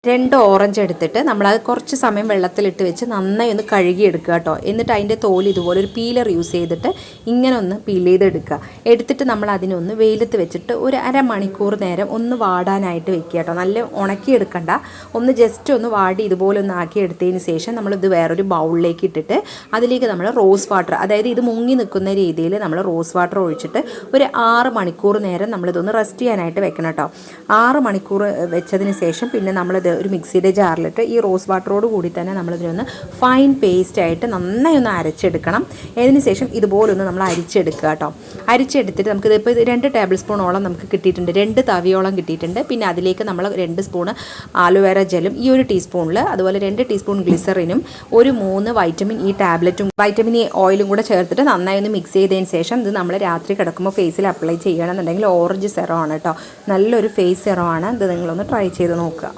2 orange എടുത്തിട്ട് നമ്മളത് കുറച്ച് സമയം വെള്ളത്തിലിട്ട് വെച്ച് നന്നായി ഒന്ന് കഴുകിയെടുക്കുക കേട്ടോ. എന്നിട്ട് അതിൻ്റെ തോല് ഇതുപോലെ ഒരു പീലർ യൂസ് ചെയ്തിട്ട് ഇങ്ങനെ ഒന്ന് പീൽ ചെയ്തെടുക്കുക. എടുത്തിട്ട് നമ്മൾ അതിനൊന്ന് വെയിലത്ത് വെച്ചിട്ട് ഒരു അരമണിക്കൂർ നേരം ഒന്ന് വാടാനായിട്ട് വെക്കുക കേട്ടോ. നല്ല ഉണക്കിയെടുക്കണ്ട, ഒന്ന് ജസ്റ്റ് ഒന്ന് വാടി ഇതുപോലെ ഒന്ന് ആക്കി എടുത്തതിന് ശേഷം നമ്മളിത് വേറൊരു ബൗളിലേക്ക് ഇട്ടിട്ട് അതിലേക്ക് നമ്മൾ റോസ് വാട്ടർ, അതായത് ഇത് മുങ്ങി നിൽക്കുന്ന രീതിയിൽ നമ്മൾ റോസ് വാട്ടർ ഒഴിച്ചിട്ട് ഒരു 6 മണിക്കൂർ നേരം നമ്മളിതൊന്ന് റെസ്റ്റ് ചെയ്യാനായിട്ട് വെക്കണം കേട്ടോ. 6 മണിക്കൂർ വെച്ചതിന് ശേഷം പിന്നെ നമ്മളിത് ഒരു മിക്സിയുടെ ജാറിലിട്ട് ഈ റോസ് വാട്ടറോട് കൂടി തന്നെ നമ്മളിതിനൊന്ന് ഫൈൻ പേസ്റ്റായിട്ട് നന്നായി ഒന്ന് അരച്ചെടുക്കണം. അതിന് ശേഷം ഇതുപോലൊന്ന് നമ്മൾ അരിച്ചെടുക്കുക കേട്ടോ. അരിച്ചെടുത്തിട്ട് നമുക്കിതിപ്പോൾ 2 ടേബിൾ സ്പൂണോളം നമുക്ക് കിട്ടിയിട്ടുണ്ട്, 2 തവിയോളം കിട്ടിയിട്ടുണ്ട്. പിന്നെ അതിലേക്ക് നമ്മൾ 2 സ്പൂണ് ആലോവേറ ജെല്ലും ഈ ഒരു ടീസ്പൂണിൽ, അതുപോലെ 2 ടീസ്പൂൺ ഗ്ലിസറിനും 3 വൈറ്റമിൻ ഇ ടാബ്ലറ്റും വൈറ്റമിൻ ഇ ഓയിലും കൂടെ ചേർത്തിട്ട് നന്നായി ഒന്ന് മിക്സ് ചെയ്തതിന് ശേഷം ഇത് നമ്മൾ രാത്രി കിടക്കുമ്പോൾ ഫേസിൽ അപ്ലൈ ചെയ്യണമെന്നുണ്ടെങ്കിൽ ഓറഞ്ച് സെറം ആണ് കേട്ടോ. നല്ലൊരു ഫേസ് സെറം ആണ് ഇത്, നിങ്ങളൊന്ന് ട്രൈ ചെയ്ത് നോക്കുക.